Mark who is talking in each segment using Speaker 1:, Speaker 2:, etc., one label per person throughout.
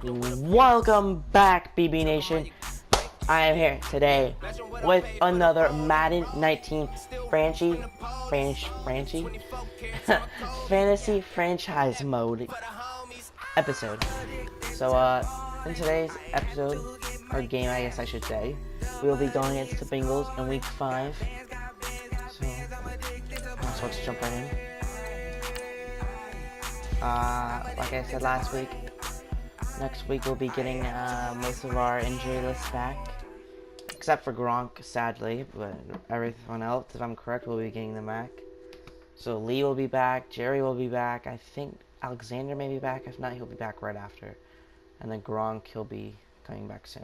Speaker 1: Welcome back, BB Nation. I am here today with another Madden 19 fantasy franchise mode episode. So, in today's episode, or game, I guess I should say, we will be going against the Bengals in Week 5. So let's jump right in. Like I said last week, next week we'll be getting most of our injury lists back, except for Gronk, sadly, but everyone else, if I'm correct, will be getting them back. So Lee will be back, Jerry will be back, I think Alexander may be back, if not, he'll be back right after. And then Gronk, he'll be coming back soon.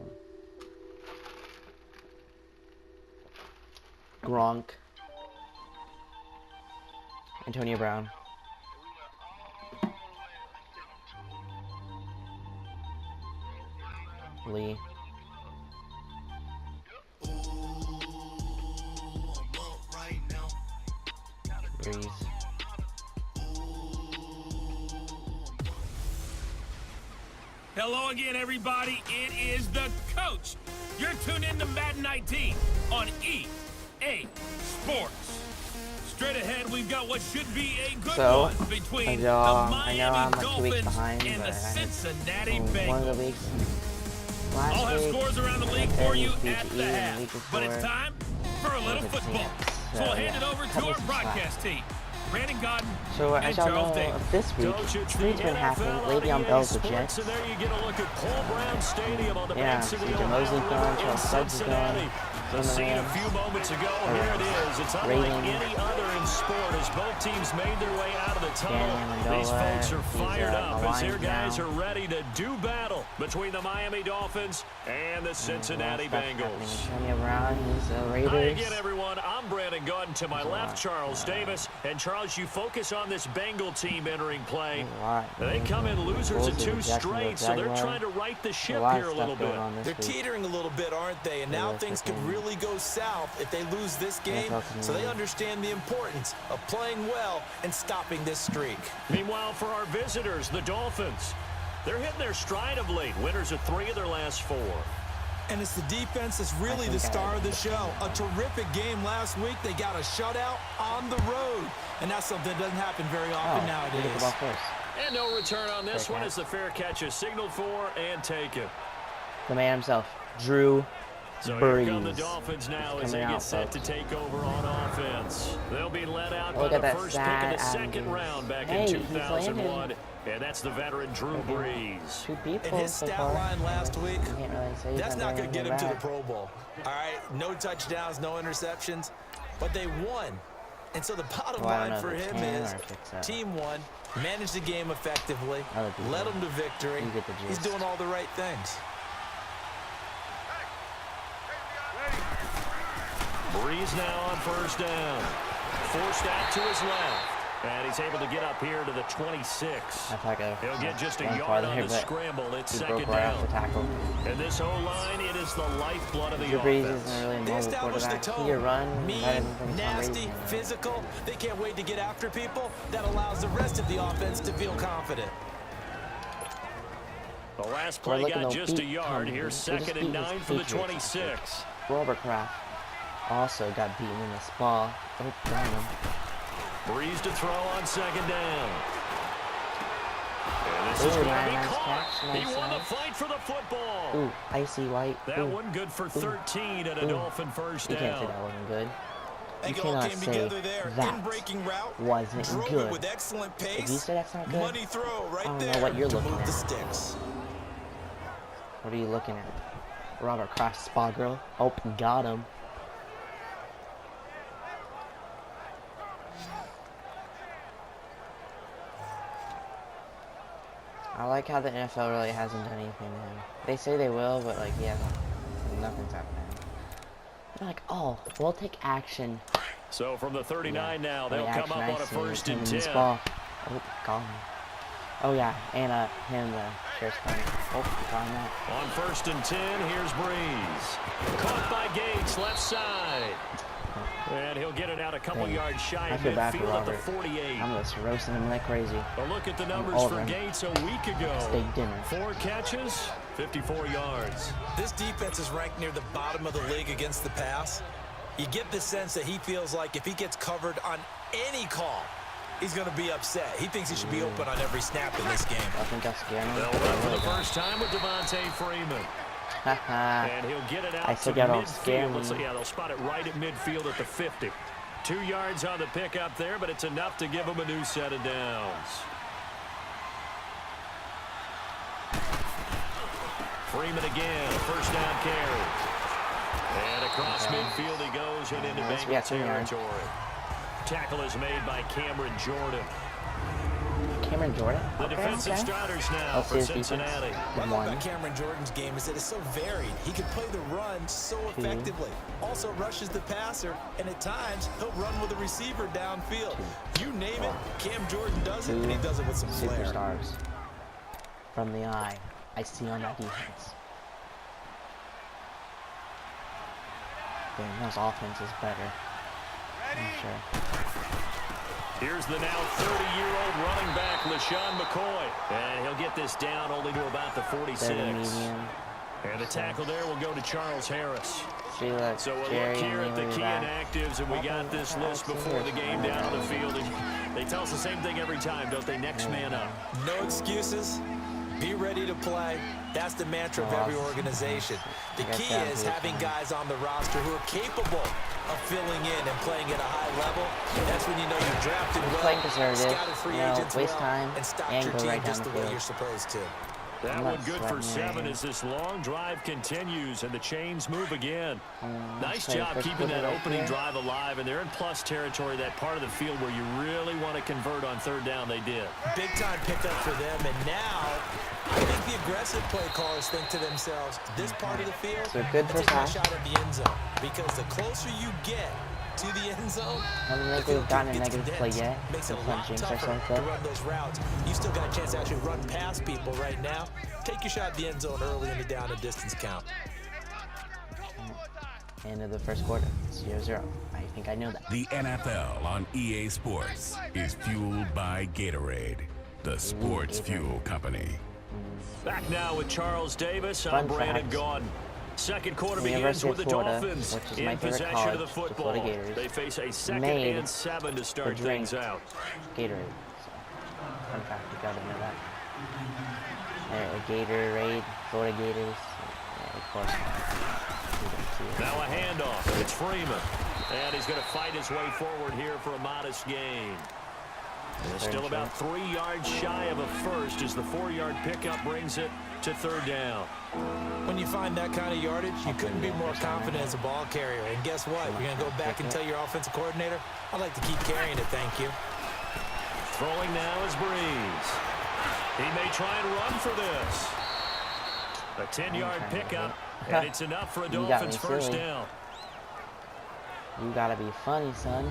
Speaker 1: Gronk, Antonio Brown, Lee, Breeze,
Speaker 2: hello again, everybody. It is the coach. You're tuned in to Madden 19 on EA Sports. Straight ahead, we've got what should be a good one between the Miami Dolphins and the Cincinnati Bengals.
Speaker 1: One of the weeks
Speaker 2: I'll have scores around the league for you at the half, but it's time for a little football. So I'll hand it over to our broadcast team. Brandon Godden
Speaker 1: So
Speaker 2: and
Speaker 1: as y'all
Speaker 2: Charles
Speaker 1: know,
Speaker 2: Davis.
Speaker 1: this week, trade's been happening. Le'Veon Bell's the Jets.
Speaker 3: And there you get a look at Paul Brown Stadium on the banks of the
Speaker 1: CJ Mosley's
Speaker 3: Ohio
Speaker 1: gone,
Speaker 3: in
Speaker 1: Charles Suggs is gone.
Speaker 3: Cincinnati. The scene a few moments ago, here it is. It's unlike any other in sport as both teams made their way out of the tunnel. These folks are fired up as their guys are ready to do battle between the Miami Dolphins and the Cincinnati Bengals.
Speaker 1: Antonio Brown, he's a
Speaker 3: Hi
Speaker 1: Raiders.
Speaker 3: again, everyone. I'm Brandon Godden. To my left, Charles Davis. And Charles, you focus on this Bengal team entering play. They come in losers of 2 straight, so they're trying to right the ship here a little bit.
Speaker 4: They're teetering a little bit, aren't they? And now things could really go south if they lose this game. So they understand the importance of playing well and stopping this streak.
Speaker 3: Meanwhile, for our visitors, the Dolphins, they're hitting their stride of late. Winners of 3 of their last 4.
Speaker 4: And it's the defense that's really the star of the show. A terrific game last week. They got a shutout on the road. And that's something that doesn't happen very often nowadays.
Speaker 3: And no return on this one as the fair catch is signaled for and taken.
Speaker 1: The man himself, Drew
Speaker 3: So
Speaker 1: Brees.
Speaker 3: here come the Dolphins now as they get set to take over on offense. They'll be led out by
Speaker 1: Look at
Speaker 3: the
Speaker 1: that
Speaker 3: first pick
Speaker 1: stat,
Speaker 3: of the second round back in 2001. And that's the veteran Drew Brees.
Speaker 1: 2 people
Speaker 4: And his
Speaker 1: so
Speaker 4: stat
Speaker 1: far.
Speaker 4: line last week,
Speaker 1: Can't really say
Speaker 4: that's not going to get him to the
Speaker 1: back.
Speaker 4: Pro Bowl. All right, no touchdowns, no interceptions, but they won. And so the bottom line for him is team won, managed the game effectively, led them to victory. He's doing all the right things.
Speaker 3: Brees now on first down. Forced out to his left. And he's able to get up here to the 26. He'll get just a yard on the scramble. It's second down. And this O-line, it is the lifeblood of the offense.
Speaker 4: They establish the tone. Mean, nasty, physical. They can't wait to get after people. That allows the rest of the offense to feel confident.
Speaker 3: The last play got just a yard. Here's 2nd and 9 for the 26.
Speaker 1: Robert Kraft also got beaten in this ball. Oh, damn him.
Speaker 3: Breeze to throw on second down. And this is going to be caught. He won the fight for the football.
Speaker 1: Ooh, icy white.
Speaker 3: That one good for 13 and a Dolphin first down.
Speaker 1: You can't say that wasn't good. You
Speaker 4: They all
Speaker 1: cannot
Speaker 4: came
Speaker 1: say
Speaker 4: together there.
Speaker 1: that
Speaker 4: In-breaking route,
Speaker 1: wasn't
Speaker 4: drove
Speaker 1: good.
Speaker 4: it with excellent pace.
Speaker 1: If you say that's not good,
Speaker 4: Money throw right
Speaker 1: I don't
Speaker 4: there
Speaker 1: know what you're
Speaker 4: to
Speaker 1: looking
Speaker 4: move
Speaker 1: at.
Speaker 4: the sticks.
Speaker 1: What are you looking at? Robert Kraft, spa girl. Oh, got him. I like how the NFL really hasn't done anything to him. They say they will, but like, yeah, nothing's happening. They're like, oh, we'll take action.
Speaker 3: So from the 39 now, they'll come up on a 1st and 10.
Speaker 1: Oh, got him. Oh yeah, and him the sheriff's coming. Oh, find that.
Speaker 3: On 1st and 10, here's Breeze. Caught by Gates, left side. And he'll get it out a couple yards shy of midfield at the 48.
Speaker 1: I'm just roasting him like crazy.
Speaker 3: A look at the numbers for Gates a week ago.
Speaker 1: Steak dinner.
Speaker 3: 4 catches, 54 yards.
Speaker 4: This defense is ranked near the bottom of the league against the pass. You get the sense that he feels like if he gets covered on any call, he's going to be upset. He thinks he should be open on every snap in this game.
Speaker 1: I think that's scary.
Speaker 3: They'll run for the first time with Devontae Freeman. And he'll get it out to midfield. Yeah, they'll spot it right at midfield at the 50. 2 yards on the pickup there, but it's enough to give them a new set of downs. Freeman again, first down carry. And across midfield he goes and into Bengals territory. Tackle is made by Cameron Jordan.
Speaker 1: Cameron Jordan?
Speaker 3: The defensive starters now for Cincinnati.
Speaker 4: What I love about Cameron Jordan's game is that it's so varied. He can play the run so effectively. Also rushes the passer, and at times he'll run with a receiver downfield. You name it, Cam Jordan does it, and he does it with some flair.
Speaker 1: Superstars from the eye I see on that defense. Damn, those offense is better. I'm sure.
Speaker 3: Here's the now 30-year-old running back, LaShawn McCoy. And he'll get this down only to about the 46. And the tackle there will go to Charles Harris. So we'll look here at the key inactives, and we got this list before the game down on the field. And they tell us the same thing every time, don't they? Next man up.
Speaker 4: No excuses. Be ready to play. That's the mantra of every organization. The key is having guys on the roster who are capable of filling in and playing at a high level. That's when you know you're drafted well, scouted free agents well, and stopped your team just the way you're supposed to.
Speaker 3: That one good for 7 as this long drive continues and the chains move again. Nice job keeping that opening drive alive, and they're in plus territory, that part of the field where you really want to convert on 3rd down. They did.
Speaker 4: Big time pickup for them, and now I think the aggressive play callers think to themselves, this part of the field,
Speaker 1: good for
Speaker 4: a shot at the end zone, because the closer you get to the end zone,
Speaker 1: I don't think we've gotten a negative play yet.
Speaker 4: Makes it a lot tougher to run those routes. You still got a chance to actually run past people right now. Take your shot at the end zone early in the down and distance count.
Speaker 1: End of the first quarter, 0-0. I think I know that.
Speaker 5: The NFL on EA Sports is fueled by Gatorade, the sports fuel company.
Speaker 3: Back now with Charles Davis. I'm Brandon Gaudin. Second quarter begins with the Dolphins in possession of the football. They face a 2nd and 7 to start things out.
Speaker 1: Gatorade. Fun fact, you gotta know that. Gatorade, Florida Gators. Yeah, of course.
Speaker 3: Now a handoff. It's Freeman. And he's going to fight his way forward here for a modest gain. And still about 3 yards shy of a first as the 4-yard pickup brings it to 3rd down.
Speaker 4: When you find that kind of yardage, you couldn't be more confident as a ball carrier. And guess what? You're going to go back and tell your offensive coordinator, I'd like to keep carrying it, thank you.
Speaker 3: Throwing now is Breeze. He may try and run for this. A 10-yard pickup, and it's enough for a Dolphins first down.
Speaker 1: You gotta be funny, son.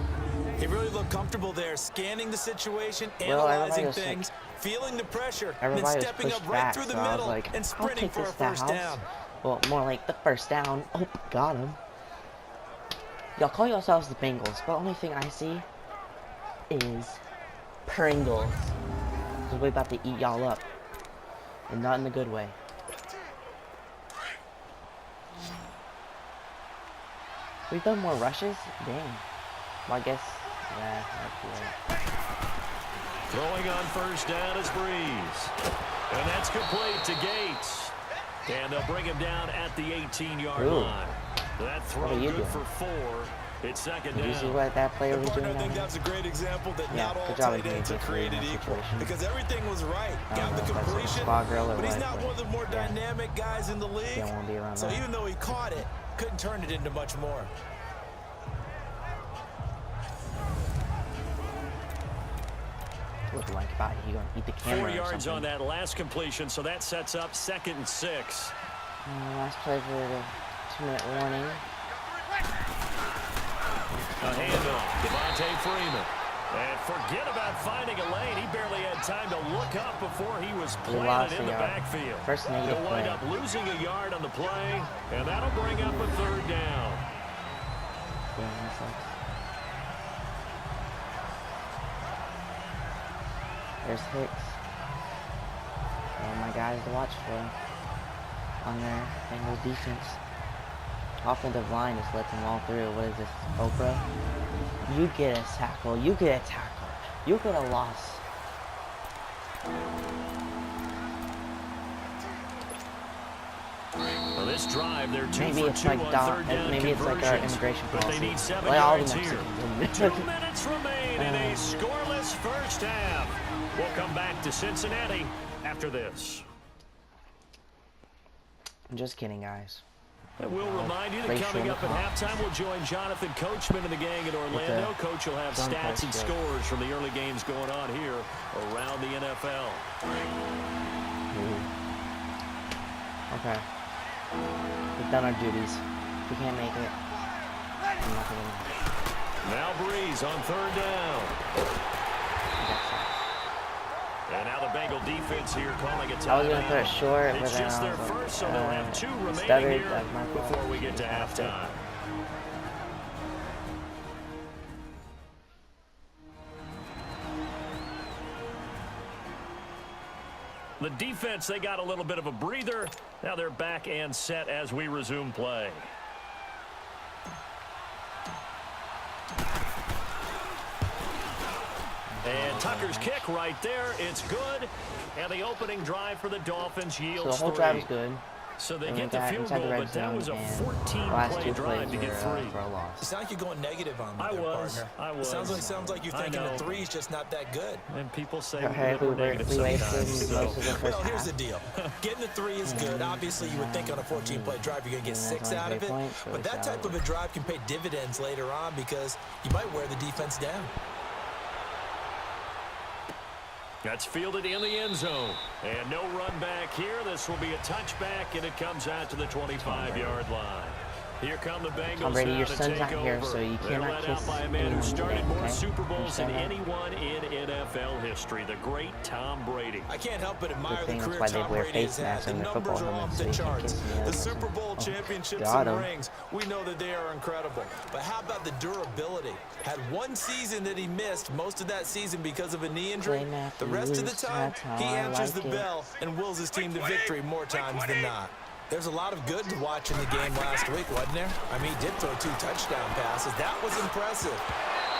Speaker 4: He really looked comfortable there, scanning the situation, analyzing things, feeling the pressure, and then stepping up right through the middle and sprinting for a first down.
Speaker 1: Well, more like the first down. Oh, got him. Y'all call yourselves the Bengals, but the only thing I see is Pringles. Because we're about to eat y'all up. And not in a good way. We've done more rushes? Dang. Well, I guess, yeah, that's right.
Speaker 3: Throwing on first down is Breeze. And that's complete to Gates. And they'll bring him down at the 18-yard line. That throw good for 4. It's 2nd down.
Speaker 1: Did you see what that player was doing?
Speaker 4: I think that's a great example that not all tight ends are created equal. Because everything was right. Got the completion, but he's not one of the more dynamic guys in the league. So even though he caught it, couldn't turn it into much more.
Speaker 1: Look like body. You're gonna eat the camera.
Speaker 3: 4 yards on that last completion, so that sets up 2nd and 6.
Speaker 1: Last play for the 2-minute warning.
Speaker 3: A handoff. Devontae Freeman. And forget about finding a lane. He barely had time to look up before he was planted in the backfield.
Speaker 1: First negative
Speaker 3: He'll wind up losing a yard on the play, and that'll bring up a 3rd down.
Speaker 1: There's Hicks. Oh my guys to watch for on their Bengals defense. Offensive line just lets them all through. What is this? Oprah? You get a tackle. You get a tackle. You get a loss.
Speaker 3: Well, this drive, they're 2
Speaker 1: maybe
Speaker 3: for
Speaker 1: it's
Speaker 3: 2
Speaker 1: like
Speaker 3: on 3rd down
Speaker 1: maybe it's like our immigration
Speaker 3: but
Speaker 1: policy.
Speaker 3: they need 7
Speaker 1: like all
Speaker 3: yards
Speaker 1: the
Speaker 3: here.
Speaker 1: Mexicans.
Speaker 3: 2 minutes remain in a scoreless first half. We'll come back to Cincinnati after this.
Speaker 1: I'm just kidding, guys.
Speaker 3: And we'll remind you that coming up at halftime, we'll join Jonathan Coachman and the gang in Orlando. Coach will have stats and scores from the early games going on here around the NFL.
Speaker 1: Okay. We've done our duties. If we can't make it, I'm not gonna make it.
Speaker 3: Now Breeze on 3rd down. And now the Bengal defense here calling it time.
Speaker 1: I was going to put it short, but
Speaker 3: it's
Speaker 1: then
Speaker 3: just
Speaker 1: I
Speaker 3: their
Speaker 1: was
Speaker 3: first, so they'll have 2 remaining
Speaker 1: stuttered,
Speaker 3: here before we get to halftime. The defense, they got a little bit of a breather. Now they're back and set as we resume play. And Tucker's kick right there. It's good. And the opening drive for the Dolphins yields 3.
Speaker 1: So the whole drive is good.
Speaker 3: So they get the field goal, but that was a 14-play drive to get 3.
Speaker 1: For a loss.
Speaker 4: It sounds like you're going negative on me there, partner.
Speaker 3: I was.
Speaker 4: It sounds like you're thinking the 3's just not that good.
Speaker 3: And people say
Speaker 1: we wasted most of the first
Speaker 4: Well, here's
Speaker 1: half.
Speaker 4: the deal. Getting the 3 is good. Obviously, you would think on a 14-play drive you're going to get 6 out of it. But that type of a drive can pay dividends later on because you might wear the defense down.
Speaker 3: That's fielded in the end zone. And no run back here. This will be a touchback, and it comes out to the 25-yard line. Here come the Bengals.
Speaker 1: Tom Brady,
Speaker 3: now
Speaker 1: your
Speaker 3: to
Speaker 1: son's
Speaker 3: take
Speaker 1: not here,
Speaker 3: over.
Speaker 1: so you
Speaker 3: They're
Speaker 1: cannot
Speaker 3: led out
Speaker 1: kiss
Speaker 3: by a man who started more
Speaker 1: okay?
Speaker 3: Super Bowls than
Speaker 1: that?
Speaker 3: anyone in NFL history, the great Tom Brady.
Speaker 4: I can't help but admire the
Speaker 1: That's
Speaker 4: career
Speaker 1: why they
Speaker 4: Tom
Speaker 1: wear
Speaker 4: Brady has
Speaker 1: face
Speaker 4: had.
Speaker 1: masks
Speaker 4: The
Speaker 1: in their
Speaker 4: numbers
Speaker 1: football
Speaker 4: are off
Speaker 1: helmets so
Speaker 4: the
Speaker 1: you can
Speaker 4: charts.
Speaker 1: kiss me.
Speaker 4: The Super Bowl championships
Speaker 1: got
Speaker 4: and
Speaker 1: him.
Speaker 4: rings, we know that they are incredible. But how about the durability? Had 1 season that he missed, most of that season because of a knee injury. The rest of the time, he answers the bell and wills his team to victory more times than not. There's a lot of good to watch in the game last week, wasn't there? I mean, he did throw 2 touchdown passes. That was impressive.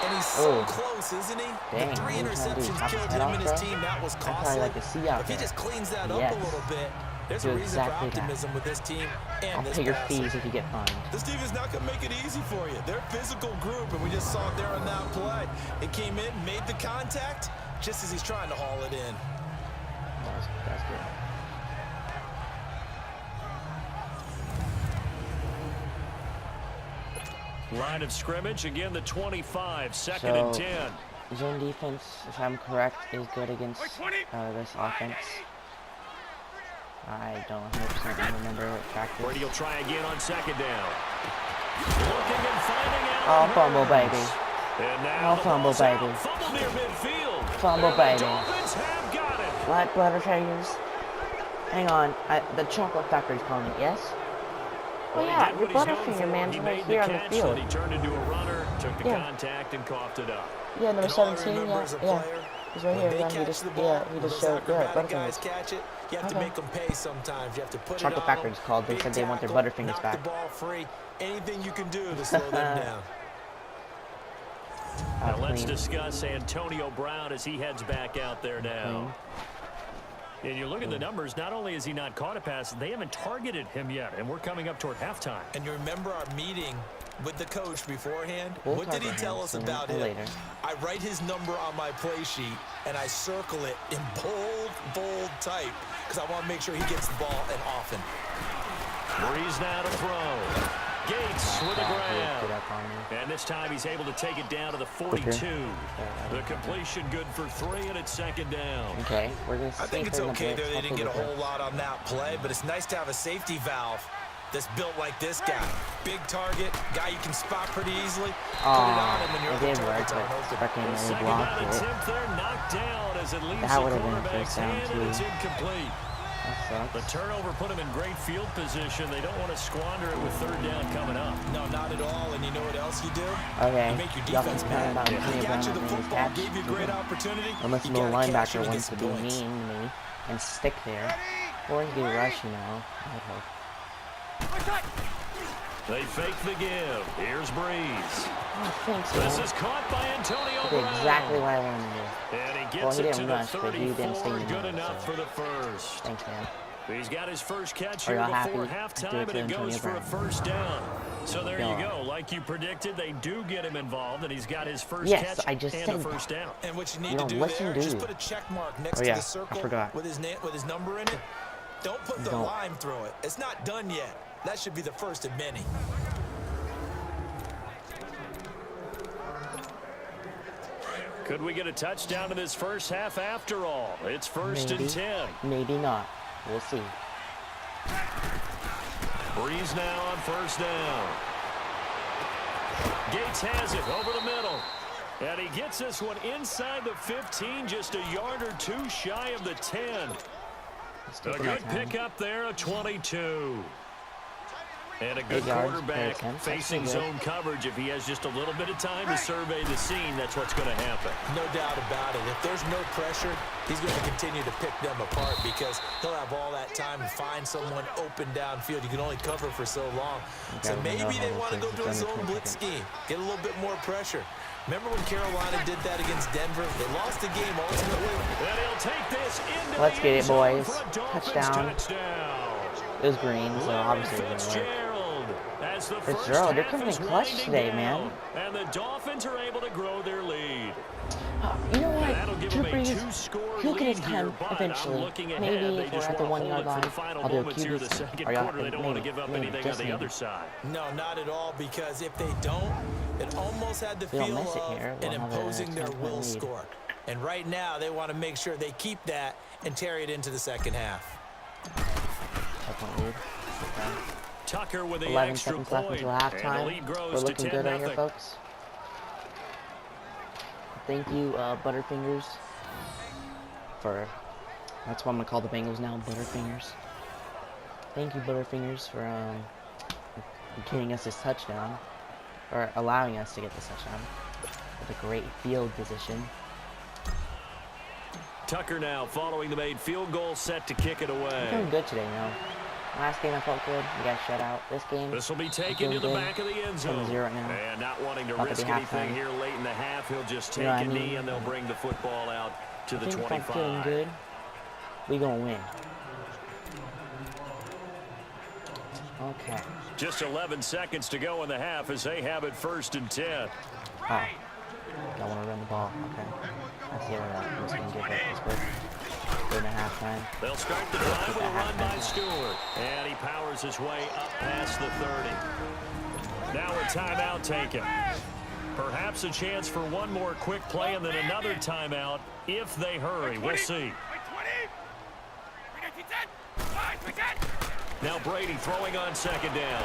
Speaker 4: And he's so close, isn't he?
Speaker 1: Dang,
Speaker 4: the 3 interceptions killed him and his team. That was costly.
Speaker 1: Like to see out
Speaker 4: if he
Speaker 1: there.
Speaker 4: just cleans that up a little bit, there's a reason for optimism with this team and
Speaker 1: I'll
Speaker 4: this
Speaker 1: pay your
Speaker 4: passing.
Speaker 1: fees if you get fined.
Speaker 4: This team is not going to make it easy for you. They're a physical group, and we just saw it there on that play. It came in, made the contact, just as he's trying to haul it in.
Speaker 1: That's good.
Speaker 3: Line of scrimmage, again the 25, 2nd and 10.
Speaker 1: Zone defense, if I'm correct, is good against this offense. I don't 100% remember practice.
Speaker 3: Brady will try again on 2nd down. Looking and finding out.
Speaker 1: Oh, fumble, baby.
Speaker 3: And now
Speaker 1: Oh, fumble, baby.
Speaker 3: Fumble near midfield.
Speaker 1: Fumble, baby.
Speaker 3: Dolphins have got it.
Speaker 1: What, Butterfingers? Hang on, the chocolate factory's calling, yes? Oh yeah, your Butterfinger man's right here on the field.
Speaker 3: He turned into a runner, took the contact, and coughed it up.
Speaker 1: Yeah, number 17, yeah. He's right here,
Speaker 4: he just showed guys catch it. You have to make them pay sometimes. You have to put it on
Speaker 1: Chocolate Factory's called. They said they want their Butterfingers back.
Speaker 4: The ball free. Anything you can do to slow them down.
Speaker 3: Now let's discuss Antonio Brown as he heads back out there now. And you look at the numbers, not only has he not caught a pass, they haven't targeted him yet, and we're coming up toward halftime.
Speaker 4: And you remember our meeting with the coach beforehand? What did he tell us about him?
Speaker 1: Later.
Speaker 4: I write his number on my play sheet, and I circle it in bold type because I want to make sure he gets the ball and often.
Speaker 3: Breeze now to throw. Gates with a grab. And this time he's able to take it down to the 42. The completion good for 3, and it's 2nd down.
Speaker 1: Okay, we're going to
Speaker 4: I think it's okay there. They didn't get a whole lot on that play, but it's nice to have a safety valve that's built like this guy. Big target, guy you can spot pretty easily. Put it on him when you're
Speaker 1: it did work, but fucking really blocked it. That would have been a first down, too.
Speaker 3: The turnover put him in great field position. They don't want to squander it with third down coming up.
Speaker 4: No, not at all. And you know what else you do?
Speaker 1: Okay.
Speaker 4: You make your defense mad.
Speaker 1: About
Speaker 4: He got you the football, gave you a great opportunity.
Speaker 1: Unless the middle linebacker wants to be mean to me and stick there. Or he can rush, you know. I hope.
Speaker 3: They fake the give. Here's Breeze.
Speaker 1: Oh, thanks, man.
Speaker 3: This is caught by Antonio
Speaker 1: Brown.
Speaker 3: Brown.
Speaker 1: Exactly what I wanted to do.
Speaker 3: And he gets
Speaker 1: Well, he
Speaker 3: it to
Speaker 1: didn't
Speaker 3: the
Speaker 1: rush, but he didn't
Speaker 3: 34.
Speaker 1: stay
Speaker 3: Good
Speaker 1: in,
Speaker 3: enough
Speaker 1: so.
Speaker 3: for the first.
Speaker 1: Thanks, man.
Speaker 3: He's got his first catch
Speaker 1: Are
Speaker 3: here
Speaker 1: y'all
Speaker 3: before
Speaker 1: happy?
Speaker 3: halftime, and it goes for a first down. So there you go. Like you predicted, they do get him involved, and he's got his first catch
Speaker 1: I just
Speaker 3: and
Speaker 1: said
Speaker 3: a first down.
Speaker 4: And what you need to do there, just put a check mark next to the circle with his number in it. Don't put the line through it. It's not done yet. That should be the first of many.
Speaker 3: Could we get a touchdown in this first half after all? It's first and 10.
Speaker 1: Maybe not. We'll see.
Speaker 3: Breeze now on first down. Gates has it over the middle. And he gets this one inside the 15, just a yard or two shy of the 10. A good pickup there, a 22. And a good quarterback facing zone coverage. If he has just a little bit of time to survey the scene, that's what's going to happen.
Speaker 4: No doubt about it. If there's no pressure, he's going to continue to pick them apart because he'll have all that time to find someone open downfield. You can only cover for so long. So maybe they want to go to a zone blitz scheme, get a little bit more pressure. Remember when Carolina did that against Denver? They lost the game ultimately.
Speaker 3: And he'll take this into
Speaker 1: Let's get it, boys.
Speaker 3: Touchdown.
Speaker 1: It was green, so obviously it didn't work. Fitzgerald, they're coming in clutch today, man.
Speaker 3: And the Dolphins are able to grow their lead.
Speaker 1: You know what? Drew Brees, he'll get his time eventually. Maybe if we're at the 1 yard line, I'll do a QB. Or y'all maybe just maybe.
Speaker 4: No, not at all, because if they don't, it almost had the feel of an imposing their will score. And right now, they want to make sure they keep that and carry it into the second half.
Speaker 3: Tucker with the
Speaker 1: 11
Speaker 3: extra
Speaker 1: seconds left until halftime. We're looking good right here, folks. Thank you, Butterfingers, for... That's what I'm going to call the Bengals now, Butterfingers. Thank you, Butterfingers, for giving us this touchdown. Or allowing us to get this touchdown. With a great field position.
Speaker 3: Tucker now following the made field goal, set to kick it away.
Speaker 1: I'm doing good today, you know. Last game I felt good. We got shut out. This game,
Speaker 3: this will be taken to the back of the end zone.
Speaker 1: Right now.
Speaker 3: And not wanting to risk anything here late in the half, he'll just take a knee and they'll bring the football out to the 25.
Speaker 1: If I'm feeling good, we gonna win. Okay.
Speaker 3: Just 11 seconds to go in the half as they have it first and 10.
Speaker 1: Oh, I want to run the ball. Okay. I see that. I'm just gonna give up this quick. During the halftime.
Speaker 3: They'll start the drive with a run by Stewart. And he powers his way up past the 30. Now a timeout taken. Perhaps a chance for one more quick play and then another timeout if they hurry. We'll see. Now Brady throwing on second down.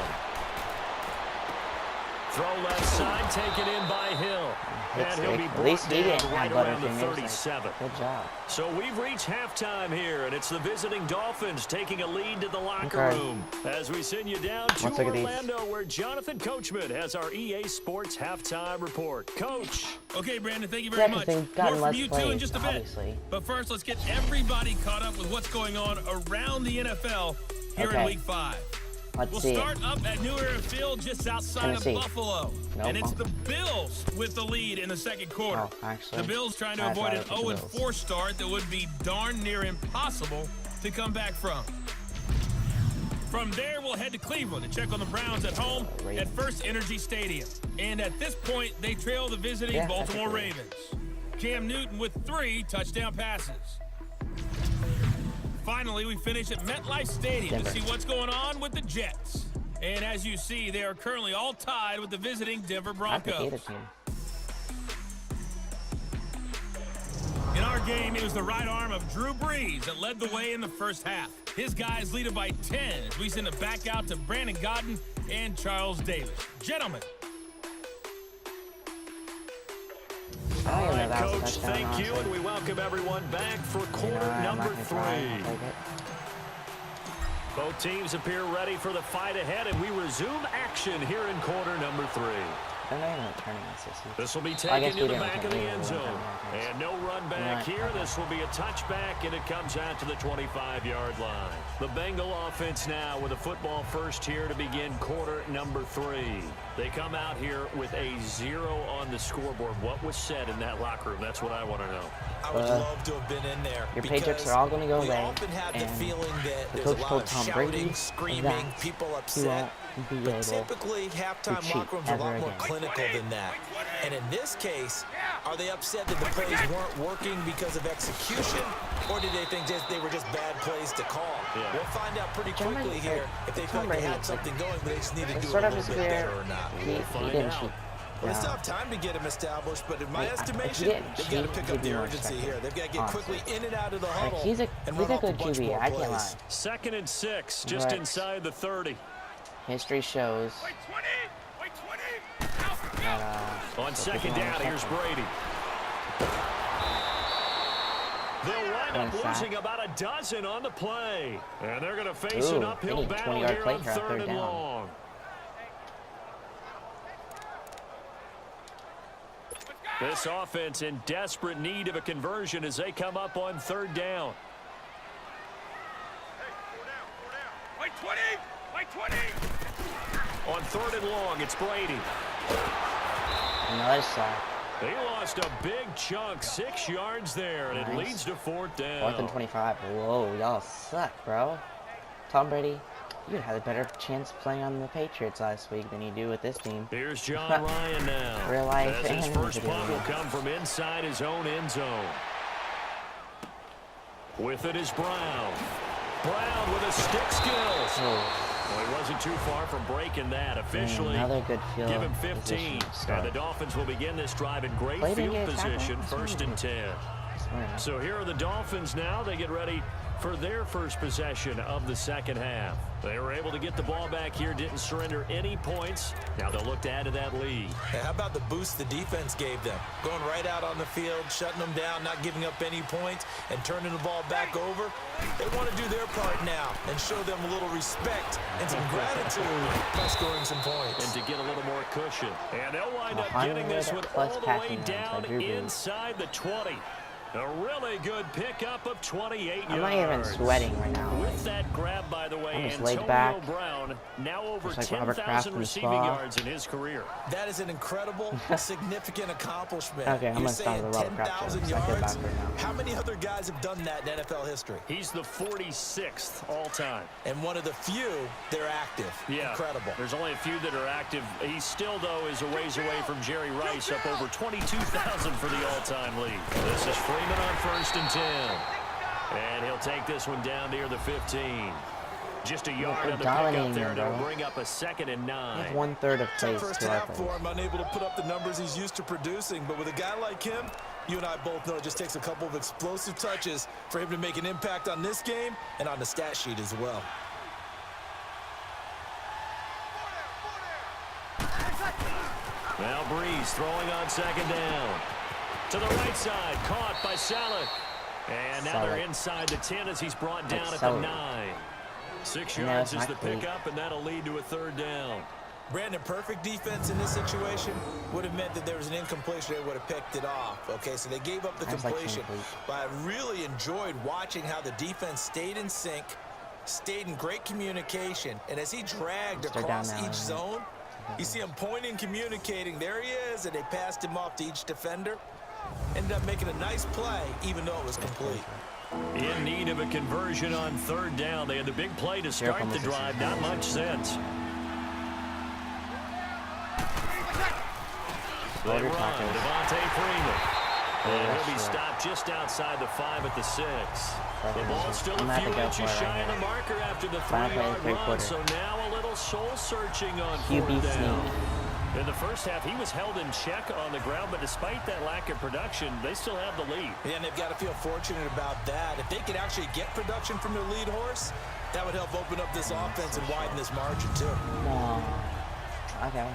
Speaker 3: Throw left side, taken in by Hill. And he'll be brought down right around the 37.
Speaker 1: Good job.
Speaker 3: So we've reached halftime here, and it's the visiting Dolphins taking a lead to the locker room. As we send you down to Orlando, where Jonathan Coachman has our EA Sports halftime report. Coach.
Speaker 2: Okay, Brandon, thank you very much. More from you two in just a bit. But first, let's get everybody caught up with what's going on around the NFL here in Week 5. We'll start up at New Era Field just outside of Buffalo. And it's the Bills with the lead in the second quarter. The Bills trying to avoid an 0-4 start that would be darn near impossible to come back from. From there, we'll head to Cleveland to check on the Browns at home at First Energy Stadium. And at this point, they trail the visiting Baltimore Ravens. Cam Newton with 3 touchdown passes. Finally, we finish at MetLife Stadium to see what's going on with the Jets. And as you see, they are currently all tied with the visiting Denver Broncos. In our our game, it was the right arm of Drew Brees that led the way in the first half. His guys lead it by 10 as we send it back out to Brandon Godden and Charles Davis. Gentlemen.
Speaker 3: All right, Coach, thank you, and we welcome everyone back for quarter number 3. Both teams appear ready for the fight ahead, and we resume action here in quarter number 3. This will be taken to the back of the end zone. And no run back here. This will be a touchback, and it comes out to the 25-yard line. The Bengal offense now with a football first here to begin quarter number 3. They come out here with a 0 on the scoreboard. What was said in that locker room? That's what I want to know.
Speaker 4: I would love to have been in there.
Speaker 1: Your paychecks are all going to go away.
Speaker 4: We often have the feeling that there's a lot of shouting, screaming, people upset. But typically, halftime locker rooms are a lot more clinical than that. And in this case, are they upset that the plays weren't working because of execution, or did they think they were just bad plays to call? Yeah. We'll find out pretty quickly here if they felt they had something going, but they just need to do it a little bit better or not.
Speaker 1: We'll find out.
Speaker 4: Well, they still have time to get him established, but in my estimation, they've got to pick up the urgency here. They've got to get quickly in and out of the huddle and run off a bunch more plays.
Speaker 3: 2nd and 6, just inside the 30.
Speaker 1: History shows.
Speaker 3: On second down, here's Brady. They'll wind up losing about a dozen on the play. And they're going to face an uphill battle here on 3rd and long. This offense in desperate need of a conversion as they come up on 3rd down. On 3rd and long, it's Brady.
Speaker 1: Nice shot.
Speaker 3: They lost a big chunk, 6 yards there, and it leads to 4th down.
Speaker 1: 4th and 25. Whoa, y'all suck, bro. Tom Brady, you had a better chance playing on the Patriots last week than you do with this team.
Speaker 3: Here's John Ryan now.
Speaker 1: Real life.
Speaker 3: As his first punt will come from inside his own end zone. With it is Brown. Brown with a stick skills. Well, he wasn't too far from breaking that. Officially,
Speaker 1: another good field
Speaker 3: give him 15. And the Dolphins will begin this drive in great field position, 1st and 10. So here are the Dolphins now. They get ready for their first possession of the second half. They were able to get the ball back here, didn't surrender any points. Now they'll look to add to that lead.
Speaker 4: Hey, how about the boost the defense gave them? Going right out on the field, shutting them down, not giving up any points, and turning the ball back over. They want to do their part now and show them a little respect and some gratitude by scoring some points.
Speaker 3: And to get a little more cushion. And they'll wind up getting this one all the way down inside the 20. A really good pickup of 28 yards.
Speaker 1: I'm not even sweating right now.
Speaker 3: With that grab, by the way, Antonio Brown now over 10,000 receiving yards in his career.
Speaker 4: That is an incredible, significant accomplishment.
Speaker 1: Okay, I'm going to start with a lot of crap.
Speaker 4: 10,000 yards. How many other guys have done that in NFL history?
Speaker 3: He's the 46th all-time.
Speaker 4: And one of the few that are active. Yeah. Incredible.
Speaker 3: There's only a few that are active. He still, though, is a ways away from Jerry Rice, up over 22,000 for the all-time lead. This is Freeman on 1st and 10. And he'll take this one down near the 15. Just a yard of the pickup there, and it'll bring up a 2nd and 9.
Speaker 1: 1/3 of plays.
Speaker 4: First half for him, unable to put up the numbers he's used to producing. But with a guy like him, you and I both know it just takes a couple of explosive touches for him to make an impact on this game and on the stat sheet as well.
Speaker 3: Now Breeze throwing on 2nd down. To the right side, caught by Salek. And now they're inside the 10 as he's brought down at the 9. 6 yards is the pickup, and that'll lead to a 3rd down.
Speaker 4: Brandon, perfect defense in this situation would have meant that there was an incompletion. They would have picked it off. Okay, so they gave up the completion. But I really enjoyed watching how the defense stayed in sync, stayed in great communication, and as he dragged across each zone, you see him pointing, communicating. There he is, and they passed him off to each defender. Ended up making a nice play, even though it was complete.
Speaker 3: In need of a conversion on 3rd down. They had the big play to start the drive. Not much sense. They run. Devontae Freeman. And he'll be stopped just outside the 5 at the 6. The ball's still a few inches shy of the marker after the 3-yard run. So now a little soul searching on 4th down. In the first half, he was held in check on the ground, but despite that lack of production, they still have the lead.
Speaker 4: Yeah, and they've got to feel fortunate about that. If they could actually get production from their lead horse, that would help open up this offense and widen this margin, too.
Speaker 1: No. Okay.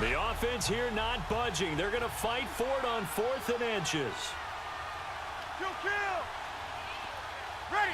Speaker 3: The offense here not budging. They're going to fight for it on 4th and inches.
Speaker 2: Ready.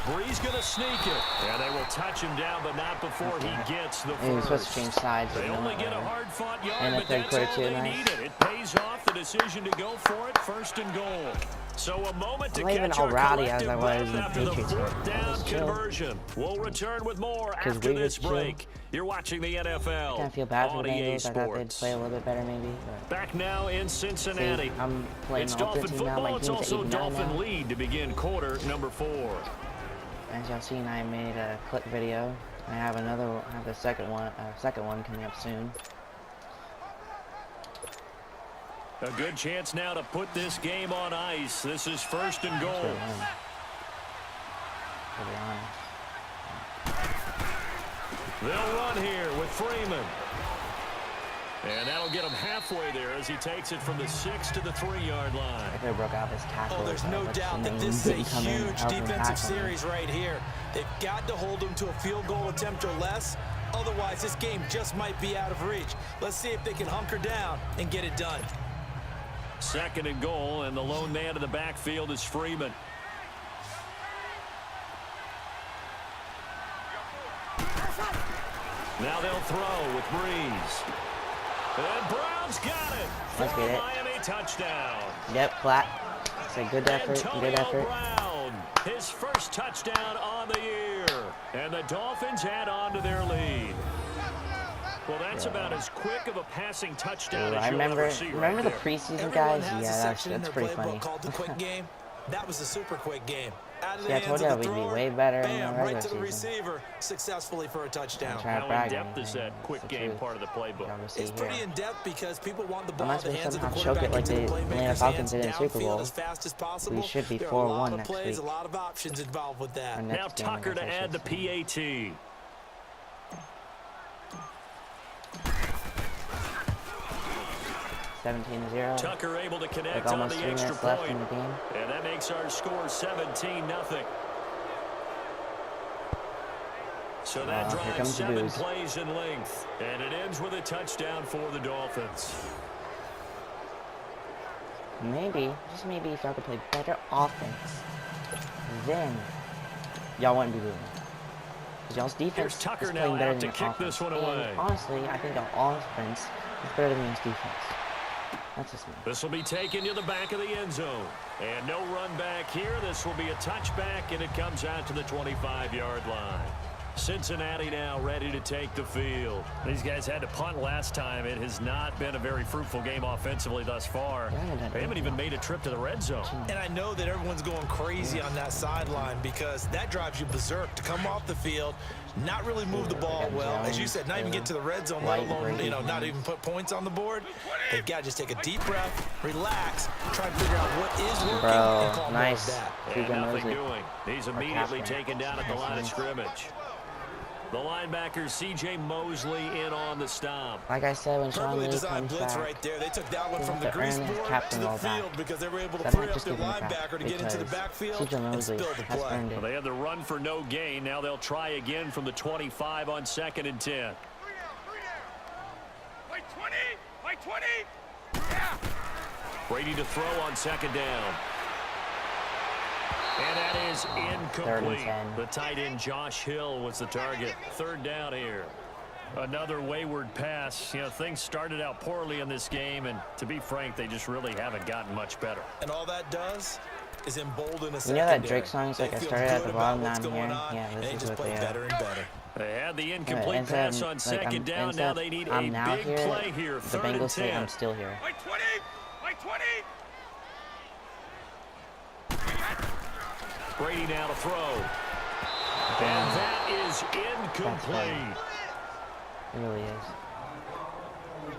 Speaker 3: Bree's going to sneak it. And they will touch him down, but not before he gets the
Speaker 1: We're supposed
Speaker 3: first.
Speaker 1: to change sides.
Speaker 3: They only get a hard-fought yard,
Speaker 1: And the
Speaker 3: but
Speaker 1: third
Speaker 3: that's
Speaker 1: quarter
Speaker 3: all
Speaker 1: too,
Speaker 3: they
Speaker 1: nice.
Speaker 3: needed. It pays off the decision to go for it, 1st and goal. So a moment to
Speaker 1: I'm not even
Speaker 3: catch
Speaker 1: all
Speaker 3: our
Speaker 1: rowdy as
Speaker 3: collective
Speaker 1: I was
Speaker 3: breath
Speaker 1: in the
Speaker 3: after the
Speaker 1: Patriots game.
Speaker 3: 4th down
Speaker 1: Just chill.
Speaker 3: conversion. We'll return with more
Speaker 1: 'Cause
Speaker 3: after
Speaker 1: we
Speaker 3: this
Speaker 1: just chill.
Speaker 3: break. You're watching the NFL
Speaker 1: I kind of feel bad for
Speaker 3: on
Speaker 1: the
Speaker 3: EA
Speaker 1: Bengals. I thought they'd
Speaker 3: Sports.
Speaker 1: play a little bit better maybe. But
Speaker 3: Back now in Cincinnati.
Speaker 1: see, I'm playing
Speaker 3: It's
Speaker 1: all
Speaker 3: Dolphin
Speaker 1: 15 now.
Speaker 3: football.
Speaker 1: My
Speaker 3: It's
Speaker 1: team's
Speaker 3: also
Speaker 1: 8-9
Speaker 3: Dolphin
Speaker 1: now.
Speaker 3: lead to begin quarter number 4.
Speaker 1: As y'all seen, I made a clip video. I have the second one coming up soon.
Speaker 3: A good chance now to put this game on ice. This is 1st and goal.
Speaker 1: To be honest.
Speaker 3: They'll run here with Freeman. And that'll get him halfway there as he takes it from the 6 to the 3-yard line.
Speaker 1: I could have broke out this tackle.
Speaker 4: Oh, there's no doubt that this is a huge defensive series right here. They've got to hold them to a field goal attempt or less. Otherwise, this game just might be out of reach. Let's see if they can hunker down and get it done.
Speaker 3: 2nd and goal, and the lone man in the backfield is Freeman. Now they'll throw with Breeze. And Brown's got it.
Speaker 1: Let's get it.
Speaker 3: Miami touchdown.
Speaker 1: Yep, flat. It's a good effort.
Speaker 3: Antonio
Speaker 1: Good effort.
Speaker 3: Brown, his first touchdown on the year. And the Dolphins add on to their lead. Well, that's about as quick of a passing touchdown as you'll ever see right
Speaker 1: the
Speaker 3: there.
Speaker 1: preseason guys?
Speaker 4: Everyone has a
Speaker 1: Yeah,
Speaker 4: section in
Speaker 1: that's
Speaker 4: their
Speaker 1: pretty funny.
Speaker 4: playbook called the quick game. That was a super quick game. Out of the
Speaker 1: Yeah, I
Speaker 4: hands
Speaker 1: told
Speaker 4: of
Speaker 1: you
Speaker 4: the
Speaker 1: we'd be
Speaker 4: thrower,
Speaker 1: way better in the
Speaker 4: bam,
Speaker 1: regular
Speaker 4: right to the
Speaker 1: season.
Speaker 4: receiver, successfully for a touchdown.
Speaker 1: Trying to
Speaker 3: How
Speaker 1: brag
Speaker 3: in-depth is
Speaker 1: anything.
Speaker 3: that quick
Speaker 1: It's the
Speaker 3: game
Speaker 1: truth.
Speaker 3: part of the playbook?
Speaker 1: Y'all will see
Speaker 4: It's
Speaker 1: here.
Speaker 4: pretty in-depth because people want the ball
Speaker 1: Unless
Speaker 4: in
Speaker 1: we
Speaker 4: the hands of the
Speaker 1: somehow choke
Speaker 4: quarterback
Speaker 1: it like
Speaker 4: into the
Speaker 1: the Atlanta
Speaker 4: playmaker's
Speaker 1: Falcons
Speaker 4: hands,
Speaker 1: did in Super
Speaker 4: downfield
Speaker 1: Bowl,
Speaker 4: as fast as possible.
Speaker 1: we should be
Speaker 4: There are
Speaker 1: 4-1
Speaker 4: a lot of
Speaker 1: next
Speaker 4: plays,
Speaker 1: week.
Speaker 4: a lot of options involved with that.
Speaker 1: Our
Speaker 3: Now
Speaker 1: next game
Speaker 3: Tucker to
Speaker 1: against
Speaker 3: add the
Speaker 1: Cincinnati.
Speaker 3: PAT.
Speaker 1: $17-0.
Speaker 3: Tucker able to connect
Speaker 1: Like
Speaker 3: on
Speaker 1: almost
Speaker 3: the
Speaker 1: 3
Speaker 3: extra
Speaker 1: minutes left
Speaker 3: point.
Speaker 1: in the game.
Speaker 3: And that makes our score 17-0. So that
Speaker 1: Here
Speaker 3: drives
Speaker 1: comes the
Speaker 3: 7
Speaker 1: booze.
Speaker 3: plays in length. And it ends with a touchdown for the Dolphins.
Speaker 1: Maybe, just maybe, if y'all could play better offense, then y'all wouldn't be losing. Because y'all's defense
Speaker 3: Here's
Speaker 1: is
Speaker 3: Tucker
Speaker 1: playing
Speaker 3: now
Speaker 1: better
Speaker 3: out
Speaker 1: than
Speaker 3: to
Speaker 1: your
Speaker 3: kick
Speaker 1: offense.
Speaker 3: this one
Speaker 1: And
Speaker 3: away.
Speaker 1: honestly, I think our offense is better than your defense. That's just me.
Speaker 3: This will be taken to the back of the end zone. And no run back here. This will be a touchback, and it comes out to the 25-yard line. Cincinnati now ready to take the field. These guys had to punt last time. It has not been a very fruitful game offensively thus far. They haven't even made a trip to the red zone.
Speaker 4: And I know that everyone's going crazy on that sideline because that drives you berserk to come off the field, not really move the ball well. As you said, not even get to the red zone, let alone, not even put points on the board. They've got to just take a deep breath, relax, try and figure out what is working and call more of that.
Speaker 3: And nothing doing. He's immediately taken down at the line of scrimmage. The linebacker, C.J. Mosley, in on the stop.
Speaker 1: Like I said, when Sean
Speaker 4: Perfectly
Speaker 1: Lee
Speaker 4: designed
Speaker 1: comes
Speaker 4: blitz
Speaker 1: back,
Speaker 4: right there. They took that one
Speaker 1: they
Speaker 4: from
Speaker 1: have
Speaker 4: the
Speaker 1: to
Speaker 4: grease
Speaker 1: earn his
Speaker 4: board
Speaker 1: captain
Speaker 4: to the
Speaker 1: role back.
Speaker 4: field because they were able to
Speaker 1: That
Speaker 4: free
Speaker 1: might
Speaker 4: up
Speaker 1: just
Speaker 4: their
Speaker 1: give him a crack
Speaker 4: linebacker to get into the
Speaker 1: because
Speaker 4: backfield
Speaker 1: C.J.
Speaker 4: and
Speaker 1: Mosley
Speaker 4: spill the
Speaker 1: has
Speaker 4: play.
Speaker 1: earned it.
Speaker 3: They had the run for no gain. Now they'll try again from the 25 on 2nd and 10.
Speaker 2: By 20! By 20! Yeah!
Speaker 3: Brady to throw on 2nd down. And that is incomplete.
Speaker 1: 3rd and 10.
Speaker 3: The tight end Josh Hill was the target. 3rd down here. Another wayward pass. Things started out poorly in this game, and to be frank, they just really haven't gotten much better.
Speaker 4: And all that does is embolden a
Speaker 1: You
Speaker 4: secondary.
Speaker 1: know that Drake song's like
Speaker 4: They
Speaker 1: I
Speaker 4: feel
Speaker 1: started at
Speaker 4: good
Speaker 1: the
Speaker 4: about
Speaker 1: bottom
Speaker 4: what's
Speaker 1: down
Speaker 4: going
Speaker 1: here?
Speaker 4: on,
Speaker 1: Yeah,
Speaker 4: and they
Speaker 1: this is
Speaker 4: just
Speaker 1: what
Speaker 4: play
Speaker 1: they
Speaker 4: better and better.
Speaker 3: They had the incomplete
Speaker 1: instead
Speaker 3: pass on
Speaker 1: of, like,
Speaker 3: 2nd down. Now they need a
Speaker 1: I'm now
Speaker 3: big
Speaker 1: here,
Speaker 3: play here.
Speaker 1: the
Speaker 3: 3rd and
Speaker 1: Bengals say
Speaker 3: 10.
Speaker 1: I'm still here.
Speaker 2: By 20! By 20!
Speaker 3: Brady now to throw. And that is incomplete.
Speaker 1: It really is.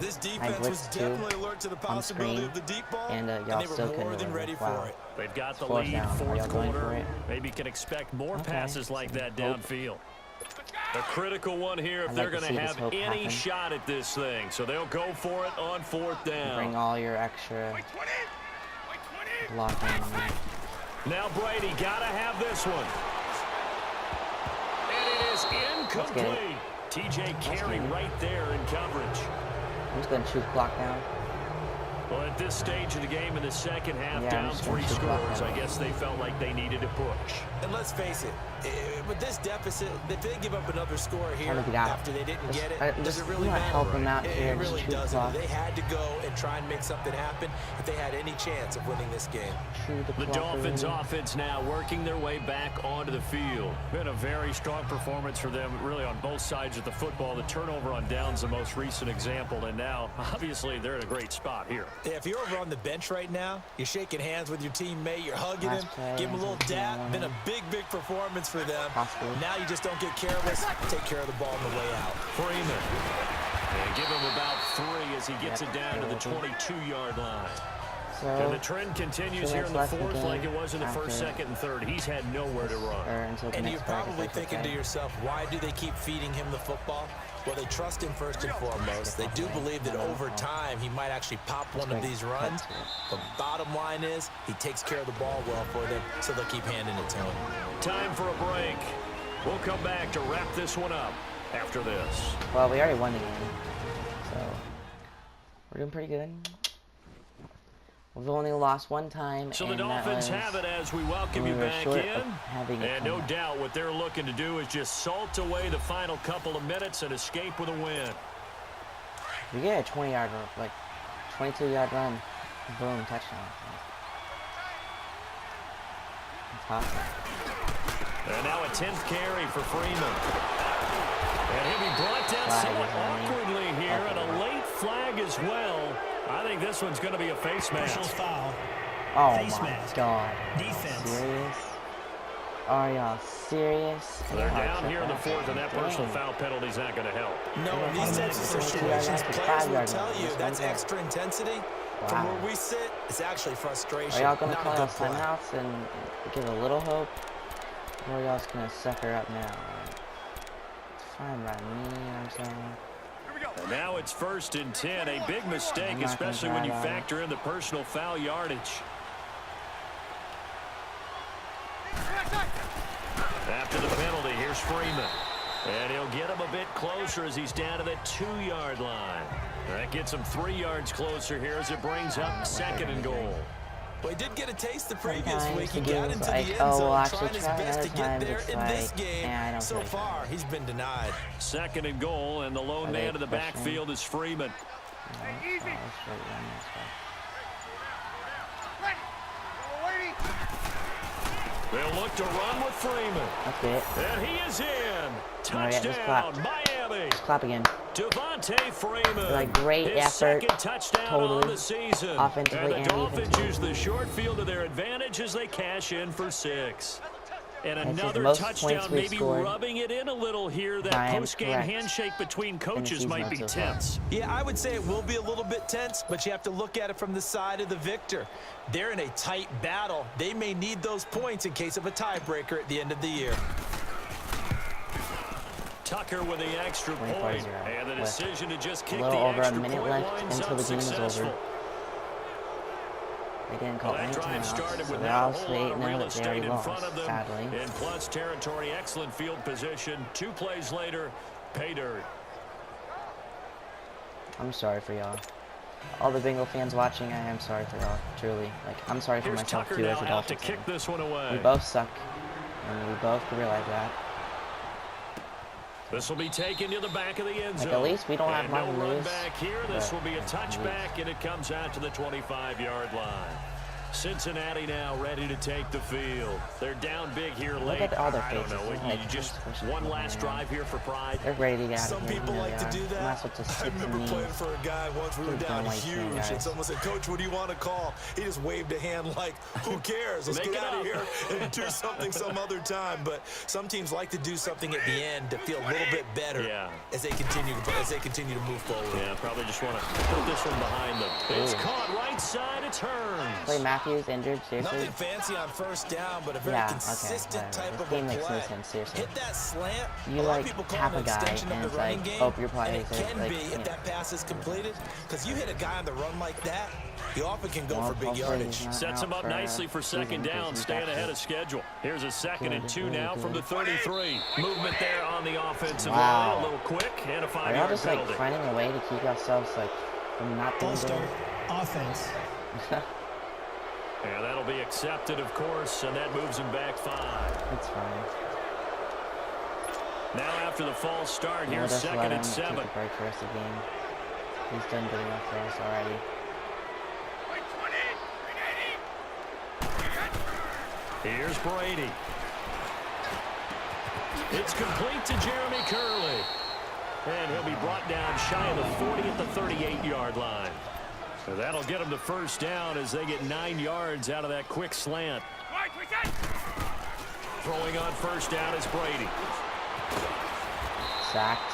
Speaker 4: This defense was definitely alert to the possibility of the deep ball,
Speaker 1: and y'all still couldn't do it. Wow.
Speaker 3: They've got the
Speaker 1: Fourth
Speaker 3: lead,
Speaker 1: down.
Speaker 3: fourth quarter. Maybe can expect more passes like that downfield. A critical one here if they're going to have any shot at this thing. So they'll go for it on fourth down.
Speaker 1: Bring all your extra blocking.
Speaker 3: Now Brady got to have this one. And it is incomplete. TJ Carey right there in coverage.
Speaker 1: I'm just going to shoot clock down.
Speaker 3: Well, at this stage of the game in the second half, down 3 scores, I guess they felt like they needed to push.
Speaker 4: And let's face it, with this deficit, if they give up another score here after they didn't get it, does it really matter?
Speaker 1: Help them out here.
Speaker 4: It really doesn't. They had to go and try and make something happen if they had any chance of winning this game.
Speaker 3: The Dolphins offense now working their way back onto the field. Been a very strong performance for them, really on both sides of the football. The turnover on downs the most recent example, and now, obviously, they're in a great spot here.
Speaker 4: Yeah, if you're over on the bench right now, you're shaking hands with your teammate, you're hugging him, give him a little dap. Been a big, big performance for them. Now you just don't get careless. Take care of the ball on the way out.
Speaker 3: Freeman. And give him about 3 as he gets it down to the 22-yard line.
Speaker 1: So,
Speaker 3: and the trend continues here in the fourth like it was in the first, second, and third. He's had nowhere to run.
Speaker 4: And you're probably thinking to yourself, why do they keep feeding him the football? Well, they trust him first and foremost. They do believe that over time he might actually pop one of these runs. The bottom line is he takes care of the ball well for them, so they'll keep handing it to him.
Speaker 3: Time for a break. We'll come back to wrap this one up after this.
Speaker 1: Well, we already won the game, so we're doing pretty good. We've only lost one time.
Speaker 3: So the Dolphins have it as we welcome you back in. And no doubt what they're looking to do is just salt away the final couple of minutes and escape with a win.
Speaker 1: We get a 20-yard, like 22-yard run. Boom, touchdown. That's awesome.
Speaker 3: And now a 10th carry for Freeman. And he'll be brought down somewhat awkwardly here, and a late flag as well. I think this one's going to be a face mask.
Speaker 6: Foul.
Speaker 1: Oh
Speaker 6: face
Speaker 1: my
Speaker 6: mask.
Speaker 1: God.
Speaker 6: Defense.
Speaker 1: Serious? Are y'all serious?
Speaker 3: They're down here in the fourth, and that personal foul penalty's not going to help.
Speaker 4: No, in these types of situations, players will tell you that's extra intensity. From where we sit, it's actually frustration.
Speaker 1: Are y'all going to call out timeouts and give a little hope? Or are y'all just going to sucker up now? It's fine by me, you know what I'm saying?
Speaker 3: And now it's 1st and 10. A big mistake, especially when you factor in the personal foul yardage. After the penalty, here's Freeman. And he'll get him a bit closer as he's down to the 2-yard line. That gets him 3 yards closer here as it brings up 2nd and goal.
Speaker 4: Well, he did get a taste the previous week. He
Speaker 1: got
Speaker 4: into the end zone, trying his best to get there in this game. So far, he's been denied.
Speaker 3: 2nd and goal, and the lone man in the backfield is Freeman. They'll look to run with Freeman.
Speaker 1: That's it.
Speaker 3: And he is in. Touchdown, Miami.
Speaker 1: Just clap again.
Speaker 3: Devontae Freeman.
Speaker 1: Like great
Speaker 3: his
Speaker 1: effort.
Speaker 3: Second touchdown on the season.
Speaker 1: Offensively
Speaker 3: and the Dolphins use the short field to their advantage as they cash in for 6. And another touchdown, maybe rubbing it in a little here. That post-game handshake between coaches might be tense.
Speaker 4: Yeah, I would say it will be a little bit tense, but you have to look at it from the side of the victor. They're in a tight battle. They may need those points in case of a tiebreaker at the end of the year.
Speaker 3: Tucker with the extra point, and the decision to just kick the
Speaker 1: over
Speaker 3: extra
Speaker 1: a minute
Speaker 3: point
Speaker 1: left
Speaker 3: lines
Speaker 1: until
Speaker 3: up
Speaker 1: the game is
Speaker 3: successful.
Speaker 1: over. They didn't call any timeouts,
Speaker 3: started
Speaker 1: so
Speaker 3: with
Speaker 1: they're all
Speaker 3: a whole
Speaker 1: straight
Speaker 3: lot of
Speaker 1: now
Speaker 3: real
Speaker 1: that they
Speaker 3: estate
Speaker 1: already
Speaker 3: in
Speaker 1: lost,
Speaker 3: front of them.
Speaker 1: sadly.
Speaker 3: In plus territory, excellent field position. 2 plays later, pay dirt.
Speaker 1: I'm sorry for y'all. All the Bengal fans watching, I am sorry for y'all, truly. Like, I'm sorry for myself
Speaker 3: Tucker
Speaker 1: too as a
Speaker 3: now out to
Speaker 1: Dolphins
Speaker 3: kick
Speaker 1: fan.
Speaker 3: this one away.
Speaker 1: We both suck, and we both realize that.
Speaker 3: This will be taken to the back of the end zone.
Speaker 1: Like, at least we don't have Marvin
Speaker 3: no run
Speaker 1: Lewis.
Speaker 3: back here. This will be a touchback, and it comes out to the 25-yard line. Cincinnati now ready to take the field. They're down big here late.
Speaker 1: Look at all their
Speaker 3: I don't
Speaker 1: faces.
Speaker 3: know. You just one last drive here for pride.
Speaker 1: They're ready to get out
Speaker 4: Some
Speaker 1: of here.
Speaker 4: people like to do that. I remember playing for a guy once. We were down huge, and someone said, "Coach, what do you want to call?" He just waved a hand like, "Who cares? Let's get out of here and do something some other time." But some teams like to do something at the end to feel a little bit better as they continue to move forward.
Speaker 3: Yeah, probably just want to put this one behind them. It's caught right side. It's Hearns.
Speaker 1: Clay Matthews injured. Seriously.
Speaker 4: Nothing fancy on first down, but a very consistent type of a
Speaker 1: makes no
Speaker 4: play.
Speaker 1: sense, seriously.
Speaker 4: Hit that slant.
Speaker 1: You like have a guy and it's like, oh, you're probably
Speaker 4: and it can be if that pass is completed, because you hit a guy on the run like that, you often can go for big yardage.
Speaker 3: Sets him up nicely for second down, staying ahead of schedule. Here's a 2nd and 2 now from the 33. Movement there on the offensive line, a little quick, and a 5-yard penalty.
Speaker 1: Are y'all just like finding a way to keep yourselves like from not being good?
Speaker 6: Offense.
Speaker 3: Yeah, that'll be accepted, of course, and that moves him back 5.
Speaker 1: It's fine.
Speaker 3: Now after the false start, here's 2nd and 7.
Speaker 1: Take a break for us the game. He's done good enough for us already.
Speaker 3: Here's Brady. It's complete to Jeremy Curley. And he'll be brought down shy of the 40 at the 38-yard line. So that'll get him the first down as they get 9 yards out of that quick slant. Throwing on first down is Brady.
Speaker 1: Sacked.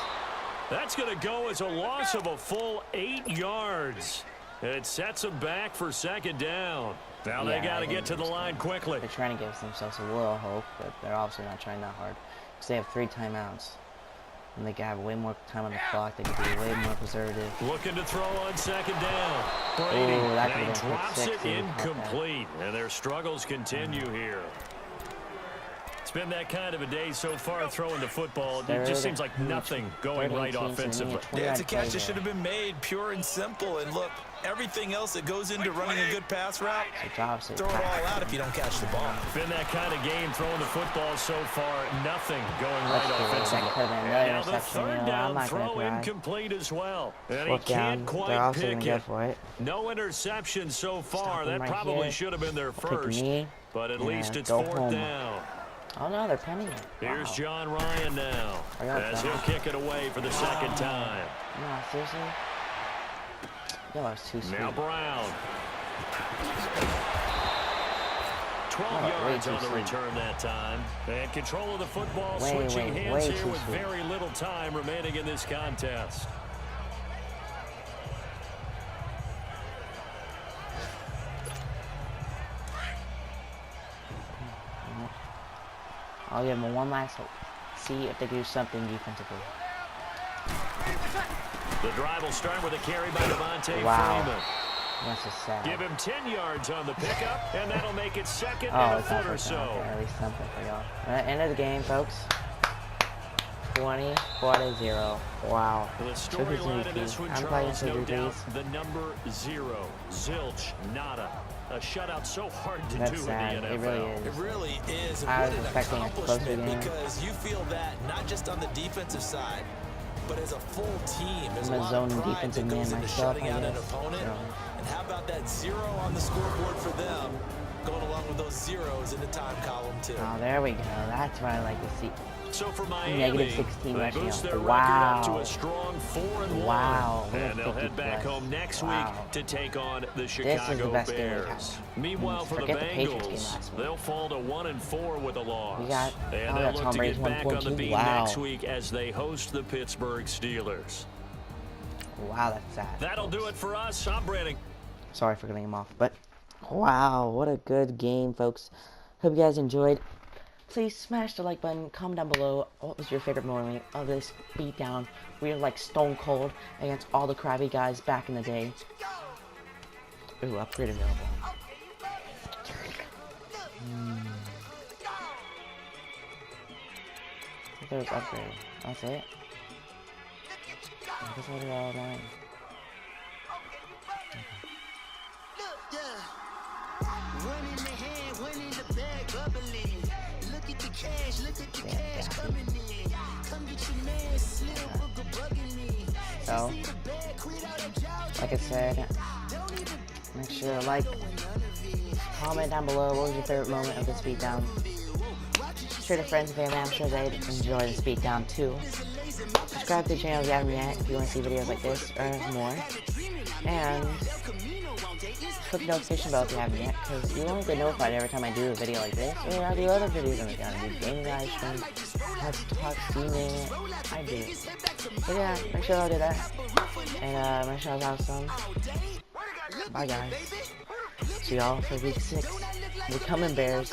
Speaker 3: That's going to go as a loss of a full 8 yards. It sets them back for second down. Now they got to get to the line quickly.
Speaker 1: They're trying to give themselves a little hope, but they're obviously not trying that hard. Because they have 3 timeouts. And they can have way more time on the clock. They can be way more preservative.
Speaker 3: Looking to throw on second down. Brady now drops it incomplete. And their struggles continue here. It's been that kind of a day so far throwing the football. It just seems like nothing going right offensively.
Speaker 4: Yeah, it's a catch that should have been made, pure and simple. And look, everything else that goes into running a good pass route, throw it all out if you don't catch the ball.
Speaker 3: Been that kind of game throwing the football so far. Nothing going right offensively.
Speaker 1: Now
Speaker 3: the third down throw incomplete as well. And he can't quite pick it. No interception so far. That probably should have been their first. But at least it's 4th down.
Speaker 1: Oh no, they're penning it. Wow.
Speaker 3: Here's John Ryan now as he'll kick it away for the second time.
Speaker 1: No, seriously? Yo, that was too sweet.
Speaker 3: Now Brown. 12 yards on the return that time. And control of the football, switching hands here with very little time remaining in this contest.
Speaker 1: I'll give them one last hope. See if they do something defensively.
Speaker 3: The drive will start with a carry by Devontae Freeman.
Speaker 1: That's just sad.
Speaker 3: Give him 10 yards on the pickup, and that'll make it 2nd and a foot or so.
Speaker 1: At least something for y'all. End of the game, folks. 24-0. Wow.
Speaker 3: The storyline of this one, Charles, no doubt, the number 0. Zilch, nada. A shutout so hard to do
Speaker 1: sad.
Speaker 3: in the NFL.
Speaker 1: It really is.
Speaker 4: It really is. And
Speaker 1: I
Speaker 4: what
Speaker 1: was
Speaker 4: an
Speaker 1: expecting a closer game.
Speaker 4: because you feel that not just on the defensive side, but as a full team. There's
Speaker 1: I'm
Speaker 4: a lot of
Speaker 1: zone
Speaker 4: pride
Speaker 1: defensive
Speaker 4: that
Speaker 1: man
Speaker 4: goes into
Speaker 1: myself,
Speaker 4: shutting out an opponent. And how about that 0 on the scoreboard for them, going along with those zeros in the time column too.
Speaker 1: Oh, there we go. That's what I like to see.
Speaker 3: So for Miami,
Speaker 1: -16
Speaker 3: they
Speaker 1: rushing
Speaker 3: boost
Speaker 1: yards.
Speaker 3: their
Speaker 1: Wow.
Speaker 3: record up to a strong 4-1.
Speaker 1: Wow.
Speaker 3: And they'll head back home next week to take on the Chicago Bears. Meanwhile, for the Bengals, they'll fall to 1-4 with a loss. And they'll look to get back on the beat next week as they host the Pittsburgh Steelers.
Speaker 1: Wow, that's sad.
Speaker 3: That'll do it for us. I'm Brandon.
Speaker 1: Sorry for getting him off, but wow, what a good game, folks. Hope you guys enjoyed. Please smash the like button, comment down below what was your favorite moment of this beatdown. We are like stone cold against all the crabby guys back in the day. Ooh, upgrade available. I think there was upgrade. That's it. I guess I'll do all mine.
Speaker 7: One in the hand, one in the bag, bubbling. Look at the cash, look at the cash coming in. Come get your man, Slim Booger bugging me.
Speaker 1: So, like I said, make sure to like, Comment down below, what was your favorite moment of this beatdown? Share to friends and family, I'm sure they'd enjoy this beatdown too. Subscribe to the channel if you haven't yet, if you want to see videos like this or more. And click the notification bell if you haven't yet, because you won't get notified every time I do a video like this, or I do other videos on the channel. I do gaming live streams, let's talk, streaming, I do. But yeah, make sure I'll do that. And make sure I'll have some. Bye guys. See y'all for week 6. We're coming, Bears.